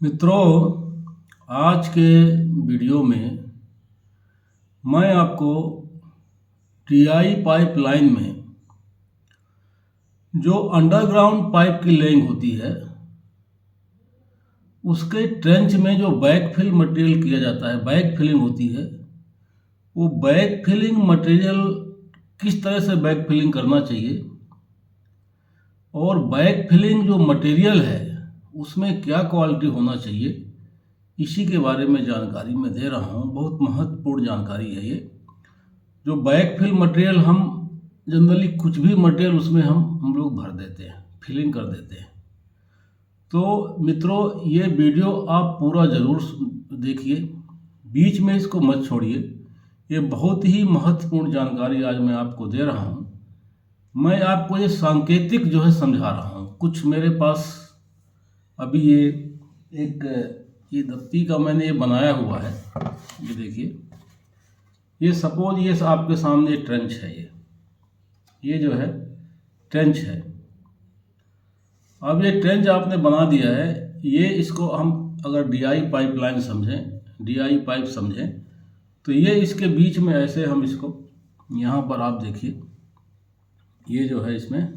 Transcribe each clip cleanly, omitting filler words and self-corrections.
मित्रों, आज के वीडियो में मैं आपको टीआई पाइपलाइन में जो अंडरग्राउंड पाइप की लेइंग होती है उसके ट्रेंच में जो बैक फिल मटेरियल किया जाता है, बैक फिलिंग होती है, वो बैक फिलिंग मटेरियल किस तरह से बैक फिलिंग करना चाहिए और बैक फिलिंग जो मटेरियल है उसमें क्या क्वालिटी होना चाहिए, इसी के बारे में जानकारी मैं दे रहा हूँ। बहुत महत्वपूर्ण जानकारी है ये। जो बैक फिल मटेरियल हम जनरली कुछ भी मटेरियल उसमें हम लोग भर देते हैं, फिलिंग कर देते हैं। तो मित्रों, ये वीडियो आप पूरा ज़रूर देखिए, बीच में इसको मत छोड़िए। ये बहुत ही महत्वपूर्ण जानकारी आज मैं आपको दे रहा हूँ। मैं आपको ये सांकेतिक जो है समझा रहा हूँ। कुछ मेरे पास अभी ये दफ्ती का मैंने ये बनाया हुआ है, ये देखिए। ये सपोज ये आपके सामने ट्रेंच है, ये जो है ट्रेंच है। अब ये ट्रेंच आपने बना दिया है, ये इसको हम अगर डीआई पाइपलाइन समझें, डीआई पाइप समझें, तो ये इसके बीच में ऐसे हम इसको यहाँ पर आप देखिए, ये जो है इसमें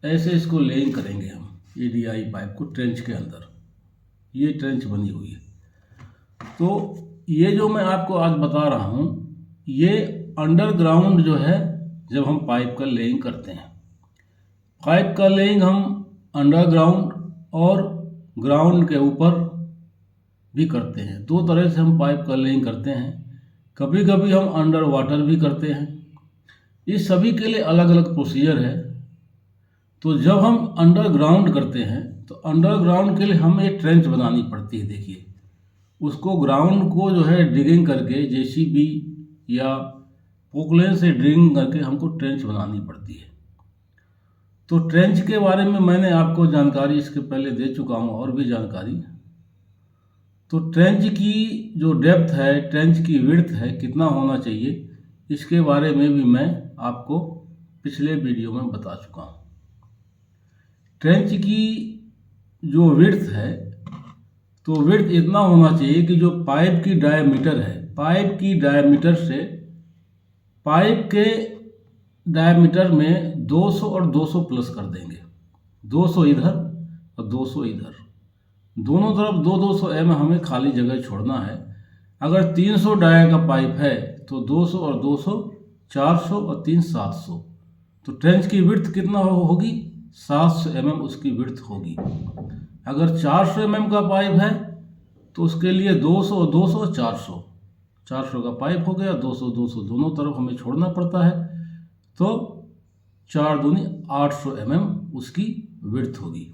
ऐसे इसको लेइंग करेंगे हम, ये डीआई पाइप को ट्रेंच के अंदर, ये ट्रेंच बनी हुई है। तो ये जो मैं आपको आज बता रहा हूँ, ये अंडरग्राउंड जो है, जब हम पाइप का लेइंग करते हैं, पाइप का लेइंग हम अंडरग्राउंड और ग्राउंड के ऊपर भी करते हैं। दो तरह से हम पाइप का लेइंग करते हैं। कभी कभी हम अंडर वाटर भी करते हैं। इस सभी के लिए अलग अलग प्रोसीजर है। तो जब हम अंडरग्राउंड करते हैं तो अंडरग्राउंड के लिए हमें एक ट्रेंच बनानी पड़ती है। देखिए, उसको ग्राउंड को जो है डिगिंग करके जेसीबी या पोकलेन से डिगिंग करके हमको ट्रेंच बनानी पड़ती है। तो ट्रेंच के बारे में मैंने आपको जानकारी इसके पहले दे चुका हूँ, और भी जानकारी। तो ट्रेंच की जो डेप्थ है, ट्रेंच की विड्थ है, कितना होना चाहिए, इसके बारे में भी मैं आपको पिछले वीडियो में बता चुका हूँ। ट्रेंच की जो विड्थ है, तो विड्थ इतना होना चाहिए कि जो पाइप की डायमीटर है, पाइप की डायमीटर से पाइप के डायमीटर में 200 और 200 प्लस कर देंगे। 200 इधर और 200 इधर, दोनों तरफ 200 mm हमें खाली जगह छोड़ना है। अगर 300 डाया का पाइप है तो 200 और 200 400 और 3 700। तो ट्रेंच की विड्थ कितना होगी, 700 mm उसकी विड्थ होगी। अगर 400 mm का पाइप है तो उसके लिए 200 और 200 400 का पाइप हो गया। 200 200 दोनों तरफ हमें छोड़ना पड़ता है। तो 4 दूनी 800 mm उसकी विड्थ होगी।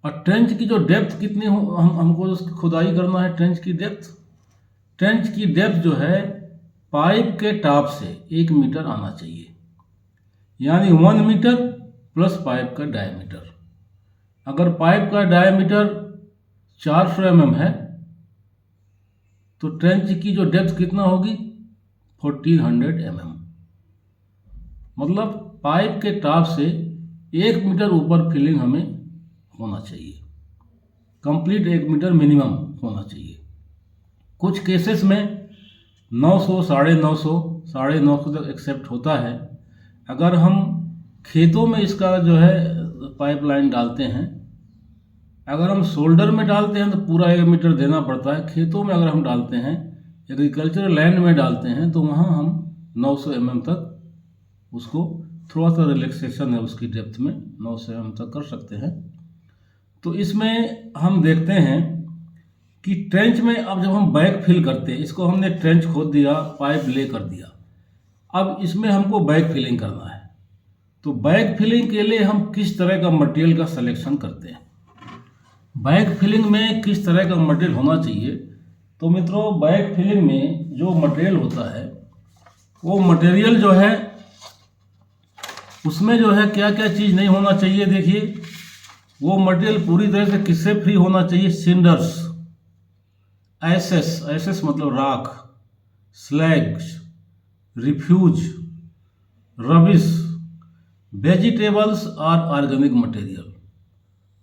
और ट्रेंच की जो डेप्थ कितनी हो, हमको उसकी खुदाई करना है। ट्रेंच की डेप्थ जो है, पाइप के टॉप से 1 मीटर आना चाहिए, यानी 1 मीटर प्लस पाइप का डायमीटर। अगर पाइप का डायमीटर 400 mm है तो ट्रेंच की जो डेप्थ कितना होगी, 1400 mm। मतलब पाइप के टॉप से 1 मीटर ऊपर फिलिंग हमें होना चाहिए, कंप्लीट 1 मीटर मिनिमम होना चाहिए। कुछ केसेस में 900 950 तक एक्सेप्ट होता है। अगर हम खेतों में इसका जो है पाइपलाइन डालते हैं, अगर हम शोल्डर में डालते हैं तो पूरा 1 मीटर देना पड़ता है। खेतों में अगर हम डालते हैं, एग्रीकल्चर लैंड में डालते हैं, तो वहाँ हम 900 mm तक उसको, थोड़ा सा रिलैक्सेशन है उसकी डेप्थ में, 900 mm तक कर सकते हैं। तो इसमें हम देखते हैं कि ट्रेंच में अब जब हम बैक फिल करते हैं, इसको हमने ट्रेंच खोद दिया, पाइप ले कर दिया, अब इसमें हमको बैक फिलिंग करना है। तो बैक फिलिंग के लिए हम किस तरह का मटेरियल का सिलेक्शन करते हैं, बैक फिलिंग में किस तरह का मटेरियल होना चाहिए। तो मित्रों, बैक फिलिंग में जो मटेरियल होता है, वो मटेरियल जो है उसमें जो है क्या क्या चीज़ नहीं होना चाहिए। देखिए, वो मटेरियल पूरी तरह से किससे फ्री होना चाहिए, सिंडर्स, एसेस मतलब राख, स्लैग्स, रिफ्यूज, रबिश, वेजिटेबल्स और ऑर्गेनिक मटेरियल।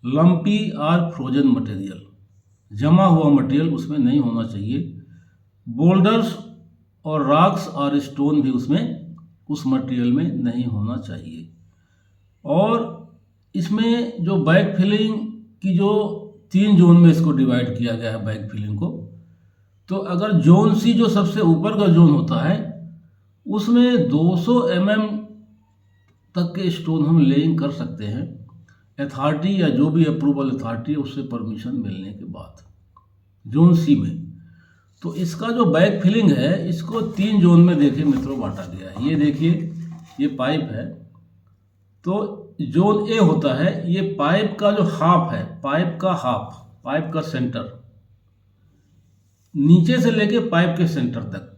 लंपी और फ्रोजन मटेरियल, जमा हुआ मटेरियल उसमें नहीं होना चाहिए। बोल्डर्स और रॉक्स और स्टोन भी उसमें उस मटेरियल में नहीं होना चाहिए। और इसमें जो बैक फिलिंग की जो 3 जोन में इसको डिवाइड किया गया है बैक फिलिंग को, तो अगर जोन सी जो सबसे ऊपर का जोन होता है उसमें 200 mm तक के स्टोन हम लेइंग कर सकते हैं, अथॉरिटी या जो भी अप्रूवल अथॉरिटी उससे परमिशन मिलने के बाद जोन सी में। तो इसका जो बैक फिलिंग है इसको 3 जोन में देखिए मित्रों बांटा गया है। ये देखिए ये पाइप है, तो जोन ए होता है, ये पाइप का जो हाफ है, पाइप का हाफ, पाइप का सेंटर, नीचे से लेके पाइप के सेंटर तक।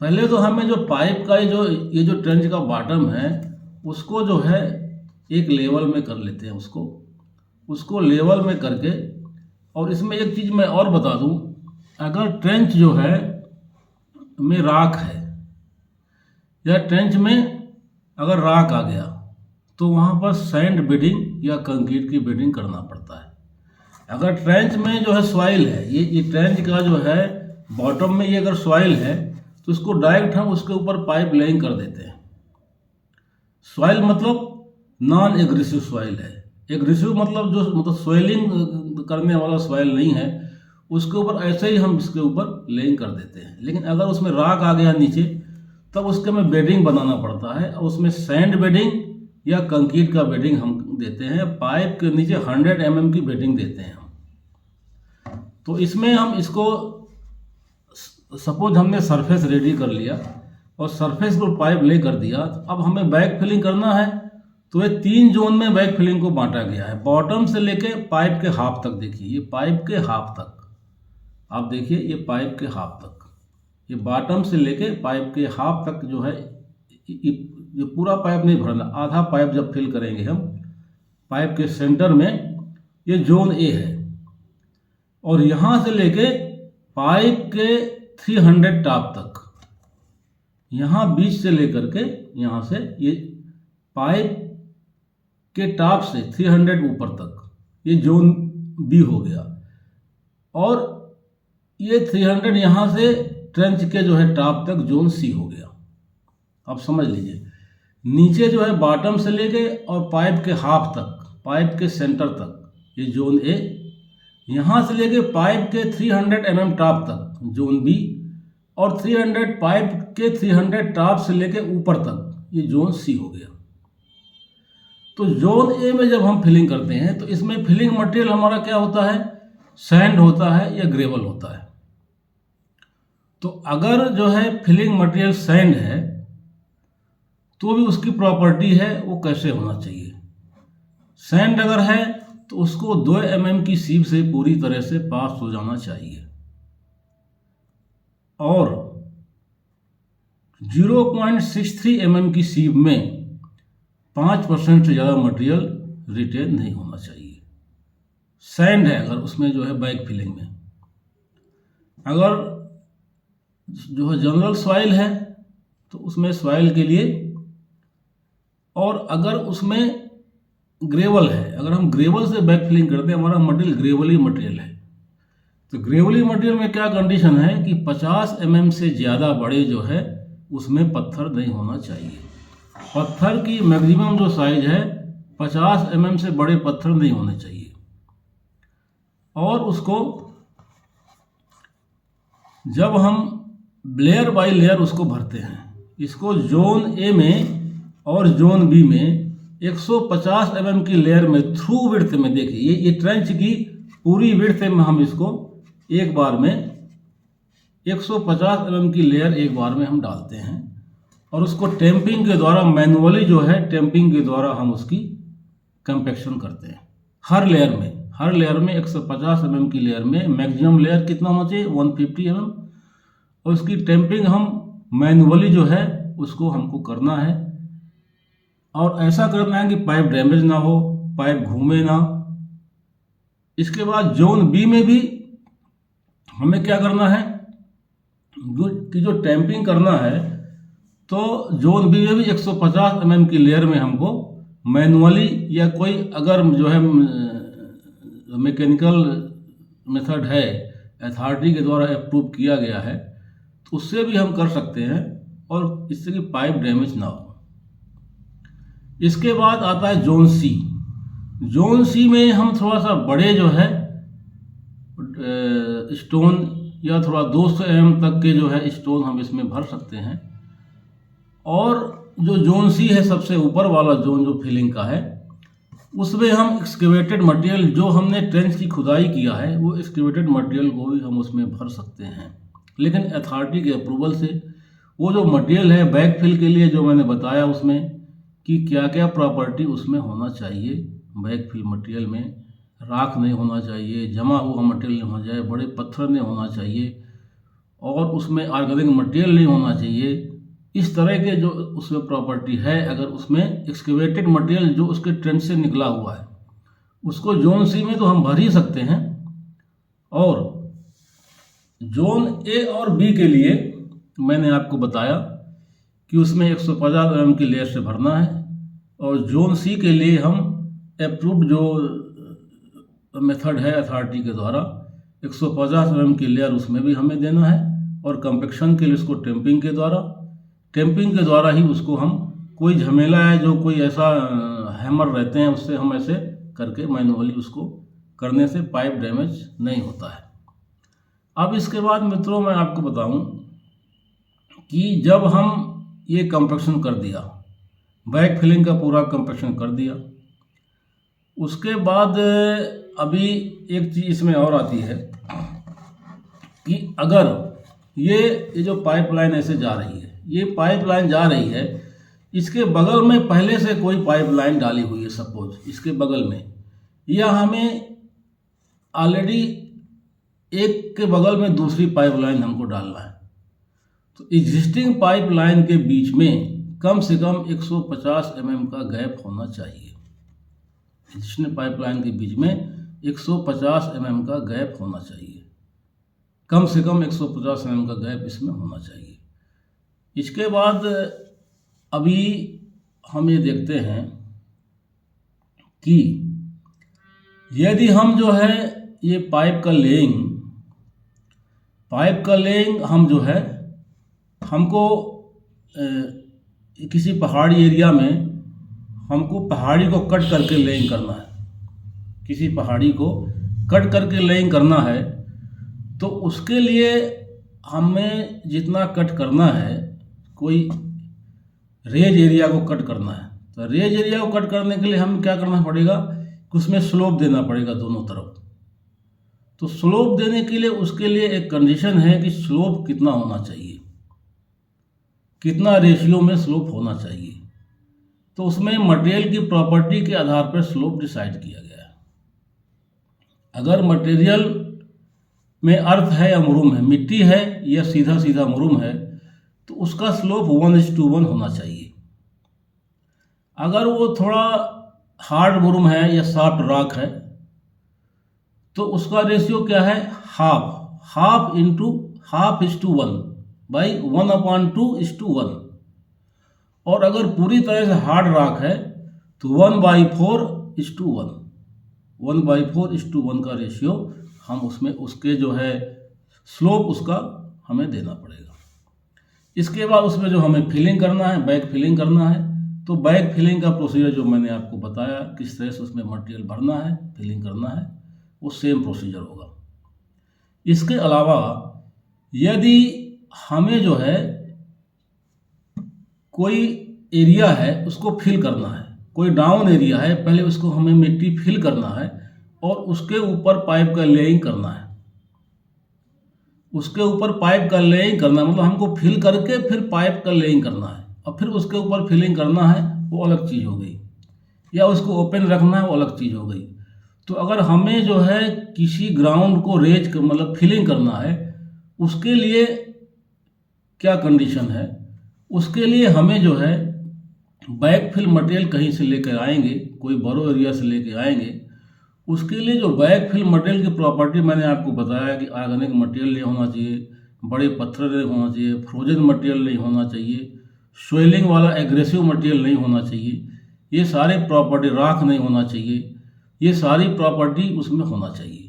पहले तो हमें जो पाइप का ये जो ट्रेंच का बॉटम है उसको जो है एक लेवल में कर लेते हैं, उसको लेवल में करके। और इसमें एक चीज़ मैं और बता दूं, अगर ट्रेंच जो है में राख है या ट्रेंच में अगर राख आ गया तो वहाँ पर सैंड बेडिंग या कंक्रीट की बेडिंग करना पड़ता है। अगर ट्रेंच में जो है सॉइल है, ये ट्रेंच का जो है बॉटम में ये अगर सॉइल है तो इसको डायरेक्ट हम उसके ऊपर पाइप लेइंग कर देते हैं। सॉइल मतलब नॉन एग्रेसिव सॉइल है, एग्रेसिव मतलब सॉइलिंग करने वाला सॉइल नहीं है, उसके ऊपर ऐसे ही हम इसके ऊपर लेइंग कर देते हैं। लेकिन अगर उसमें राख आ गया नीचे तब उसके में बेडिंग बनाना पड़ता है, और उसमें सैंड बेडिंग या कंक्रीट का बेडिंग हम देते हैं। पाइप के नीचे 100 mm की बेडिंग देते हैं हम। तो इसमें हम इसको सपोज हमने सरफेस रेडी कर लिया और सरफेस को पाइप ले कर दिया, तो अब हमें बैक फिलिंग करना है। तो ये 3 जोन में बैक फिलिंग को बांटा गया है, बॉटम से लेके पाइप के हाफ तक। देखिए ये पाइप के हाफ तक, आप देखिए ये पाइप के हाफ तक, ये बॉटम से लेके पाइप के हाफ तक जो है, ये पूरा पाइप नहीं भरना, आधा पाइप जब फिल करेंगे हम पाइप के सेंटर में, ये जोन ए है। और यहाँ से लेके पाइप के 300 टॉप तक, यहाँ बीच से लेकर के यहाँ से ये पाइप के टॉप से 300 ऊपर तक ये जोन बी हो गया। और ये 300 यहाँ से ट्रेंच के जो है टॉप तक जोन सी हो गया। आप समझ लीजिए, नीचे जो है बॉटम से लेके और पाइप के हाफ तक, पाइप के सेंटर तक ये जोन ए, यहाँ से लेके पाइप के 300 mm टॉप तक जोन बी, और 300 पाइप के 300 टॉप से लेके ऊपर तक ये जोन सी हो गया। तो जोन ए में जब हम फिलिंग करते हैं तो इसमें फिलिंग मटेरियल हमारा क्या होता है, सैंड होता है या ग्रेवल होता है। तो अगर जो है फिलिंग मटेरियल सैंड है तो भी उसकी प्रॉपर्टी है वो कैसे होना चाहिए। सैंड अगर है तो उसको 2 mm की सीप से पूरी तरह से पास हो जाना चाहिए, और 0.63 mm की सीप में 5% से ज़्यादा मटेरियल रिटेन नहीं होना चाहिए। सैंड है अगर उसमें जो है बैक फिलिंग में, अगर जो है जनरल सॉइल है तो उसमें सॉइल के लिए, और अगर उसमें ग्रेवल है, अगर हम ग्रेवल से बैक फिलिंग करते हैं, हमारा मटेरियल ग्रेवली मटेरियल है, तो ग्रेवली मटेरियल में क्या कंडीशन है कि 50 mm से ज़्यादा बड़े जो है उसमें पत्थर नहीं होना चाहिए। पत्थर की मैक्सिमम जो साइज है 50 mm से बड़े पत्थर नहीं होने चाहिए। और उसको जब हम लेयर बाय लेयर उसको भरते हैं, इसको जोन ए में और जोन बी में 150 mm की लेयर में थ्रू विड्थ में, देखिए ये ट्रेंच की पूरी विड्थ में हम इसको एक बार में 150 mm की लेयर एक बार में हम डालते हैं, और उसको टेम्पिंग के द्वारा मैनुअली जो है टेम्पिंग के द्वारा हम उसकी कंपैक्शन करते हैं। हर लेयर में 150 mm की लेयर में मैक्सिमम लेयर कितना होना चाहिए, 150 mm, और उसकी टेम्पिंग हम मैनुअली जो है उसको हमको करना है। और ऐसा करना है कि पाइप डैमेज ना हो, पाइप घूमे ना। इसके बाद जोन बी में भी हमें क्या करना है कि जो टैंपिंग करना है, तो जोन बी में भी 150 mm की लेयर में हमको मैनुअली या कोई अगर जो है मैकेनिकल मेथड है, अथॉरिटी के द्वारा अप्रूव किया गया है, तो उससे भी हम कर सकते हैं और इससे कि पाइप डैमेज ना हो। इसके बाद आता है जोन सी। जोन सी में हम थोड़ा सा बड़े जो है स्टोन या थोड़ा 200 mm तक के जो है स्टोन हम इसमें भर सकते हैं। और जो जोन सी है, सबसे ऊपर वाला जोन जो फिलिंग का है, उसमें हम एक्सकेवेटेड मटेरियल जो हमने ट्रेंच की खुदाई किया है, वो एक्सकेवेटेड मटेरियल को भी हम उसमें भर सकते हैं, लेकिन अथॉरिटी के अप्रूवल से। वो जो मटेरियल है बैक फिल के लिए जो मैंने बताया उसमें कि क्या क्या प्रॉपर्टी उसमें होना चाहिए। बैक फिल मटेरियल में राख नहीं होना चाहिए, जमा हुआ मटेरियल नहीं होना चाहिए, बड़े पत्थर नहीं होना चाहिए, और उसमें ऑर्गेनिक मटेरियल नहीं होना चाहिए। इस तरह के जो उसमें प्रॉपर्टी है, अगर उसमें एक्सकेवेटेड मटेरियल जो उसके ट्रेंच से निकला हुआ है, उसको जोन सी में तो हम भर ही सकते हैं। और जोन ए और बी के लिए मैंने आपको बताया कि उसमें 150 mm की लेयर से भरना है, और जोन सी के लिए हम अप्रूव्ड जो मेथड है अथॉरिटी के द्वारा 150 mm की लेयर उसमें भी हमें देना है, और कंपेक्शन के लिए उसको टेम्पिंग के द्वारा ही उसको हम, कोई झमेला है जो कोई ऐसा हैमर रहते हैं उससे हम ऐसे करके मैनुअली उसको करने से पाइप डैमेज नहीं होता है। अब इसके बाद मित्रों मैं आपको बताऊं कि जब हम ये कंपेक्शन कर दिया, बैक फिलिंग का पूरा कंपेक्शन कर दिया, उसके बाद अभी एक चीज़ इसमें और आती है कि अगर ये जो पाइपलाइन ऐसे जा रही है, ये पाइपलाइन जा रही है, इसके बगल में पहले से कोई पाइपलाइन डाली हुई है, सपोज इसके बगल में, या हमें ऑलरेडी एक के बगल में दूसरी पाइपलाइन हमको डालना है, तो एग्जिस्टिंग पाइपलाइन के बीच में कम से कम 150 mm का गैप होना चाहिए। एग्जिस्टिंग पाइपलाइन के बीच में 150 mm का गैप होना चाहिए, कम से कम 150 mm का गैप इसमें होना चाहिए। इसके बाद अभी हम ये देखते हैं कि यदि हम जो है ये पाइप का लेइंग हम जो है, हमको किसी पहाड़ी एरिया में हमको पहाड़ी को कट करके लेइंग करना है, किसी पहाड़ी को कट करके लेइंग करना है, तो उसके लिए हमें जितना कट करना है, कोई रेज एरिया को कट करना है, तो रेज एरिया को कट करने के लिए हमें क्या करना पड़ेगा कि उसमें स्लोप देना पड़ेगा दोनों तरफ। तो स्लोप देने के लिए उसके लिए एक कंडीशन है कि स्लोप कितना होना चाहिए, कितना रेशियो में स्लोप होना चाहिए। तो उसमें मटेरियल की प्रॉपर्टी के आधार पर स्लोप डिसाइड किया गया है। अगर मटेरियल में अर्थ है या मुरुम है, मिट्टी है या सीधा सीधा मुरुम है, तो उसका स्लोप 1:1 होना चाहिए। अगर वो थोड़ा हार्ड मुरुम है या सॉफ्ट रॉक है, तो उसका रेशियो क्या है, half into half is two 1 by 1/2:1। और अगर पूरी तरह से हार्ड रॉक है तो 1/4:1, 1/4:1 का रेशियो हम उसमें उसके जो है स्लोप उसका हमें देना पड़ेगा। इसके बाद उसमें जो हमें फिलिंग करना है, बैक फिलिंग करना है, तो बैक फिलिंग का प्रोसीजर जो मैंने आपको बताया किस तरह से उसमें मटेरियल भरना है, फिलिंग करना है, वो सेम प्रोसीजर होगा। इसके अलावा यदि हमें जो है कोई एरिया है उसको फिल करना है, कोई डाउन एरिया है, पहले उसको हमें मिट्टी फिल करना है और उसके ऊपर पाइप का लेइंग करना है। उसके ऊपर पाइप का लेइंग करना मतलब हमको फिल करके फिर पाइप का लेइंग करना है और फिर उसके ऊपर फिलिंग करना है, वो अलग चीज़ हो गई, या उसको ओपन रखना है, वो अलग चीज़ हो गई। तो अगर हमें जो है किसी ग्राउंड को रेज मतलब फिलिंग करना है, उसके लिए क्या कंडीशन है, उसके लिए हमें जो है बैक फिल मटेरियल कहीं से लेकर आएंगे, कोई बड़ो एरिया से लेकर आएंगे। उसके लिए जो बैक फिल मटेरियल की प्रॉपर्टी मैंने आपको बताया कि ऑर्गेनिक मटेरियल नहीं होना चाहिए, बड़े पत्थर नहीं होना चाहिए, फ्रोजन मटेरियल नहीं होना चाहिए, स्वेलिंग वाला एग्रेसिव मटेरियल नहीं होना चाहिए, ये सारे प्रॉपर्टी, राख नहीं होना चाहिए, ये सारी प्रॉपर्टी उसमें होना चाहिए।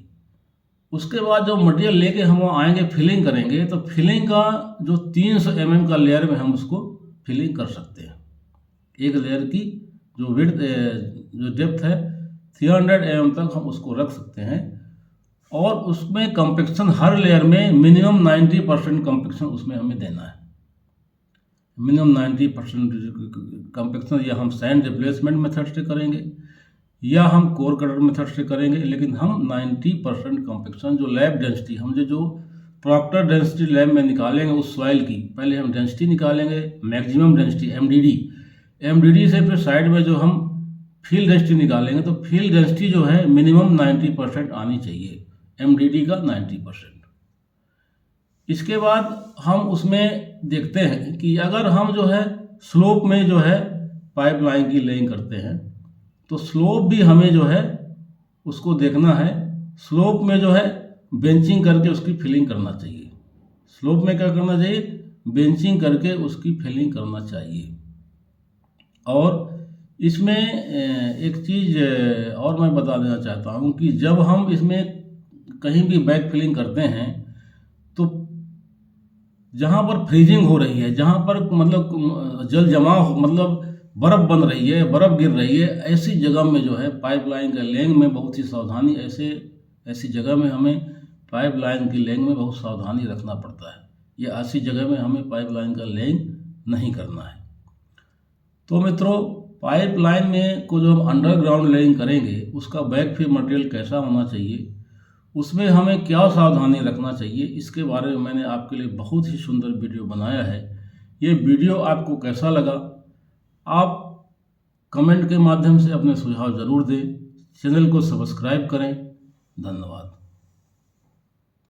उसके बाद जो मटेरियल लेके हम वहाँ आएंगे फिलिंग करेंगे, तो फिलिंग का जो 300 mm का लेयर में हम उसको फिलिंग कर सकते हैं। एक लेयर की जो विड्थ जो डेप्थ है 300 mm तक हम उसको रख सकते हैं। और उसमें कंपैक्शन हर लेयर में मिनिमम 90% कंपैक्शन उसमें हमें देना है। मिनिमम 90% कंपैक्शन या हम सैंड रिप्लेसमेंट मेथड से करेंगे या हम कोर कटर मेथड से करेंगे, लेकिन हम 90% कंपैक्शन जो लैब डेंसिटी हम जो प्रॉक्टर डेंसिटी लैब में निकालेंगे उस सॉइल की, पहले हम डेंसिटी निकालेंगे मैक्सिमम डेंसिटी एमडीडी से फिर साइड में जो हम फील्ड डेंसिटी निकालेंगे, तो फील्ड डेंसिटी जो है मिनिमम 90% आनी चाहिए, एमडीडी का 90%। इसके बाद हम उसमें देखते हैं कि अगर हम जो है स्लोप में जो है पाइपलाइन की लेइंग करते हैं, तो स्लोप भी हमें जो है उसको देखना है। स्लोप में जो है बेंचिंग करके उसकी फिलिंग करना चाहिए। स्लोप में क्या करना चाहिए? बेंचिंग करके उसकी फिलिंग करना चाहिए। और इसमें एक चीज़ और मैं बता देना चाहता हूँ कि जब हम इसमें कहीं भी बैक फिलिंग करते हैं, तो जहाँ पर फ्रीजिंग हो रही है, जहाँ पर मतलब जल जमाव मतलब बर्फ़ बन रही है, बर्फ़ गिर रही है, ऐसी जगह में जो है पाइपलाइन का लेंग में बहुत ही सावधानी, ऐसी जगह में हमें पाइपलाइन की लेंग में बहुत सावधानी रखना पड़ता है। ये ऐसी जगह में हमें पाइपलाइन का लेंग नहीं करना है। तो मित्रों, पाइपलाइन में को जो हम अंडरग्राउंड लेइंग करेंगे उसका बैकफिल मटेरियल कैसा होना चाहिए, उसमें हमें क्या सावधानी रखना चाहिए, इसके बारे में मैंने आपके लिए बहुत ही सुंदर वीडियो बनाया है। ये वीडियो आपको कैसा लगा आप कमेंट के माध्यम से अपने सुझाव ज़रूर दें। चैनल को सब्सक्राइब करें। धन्यवाद।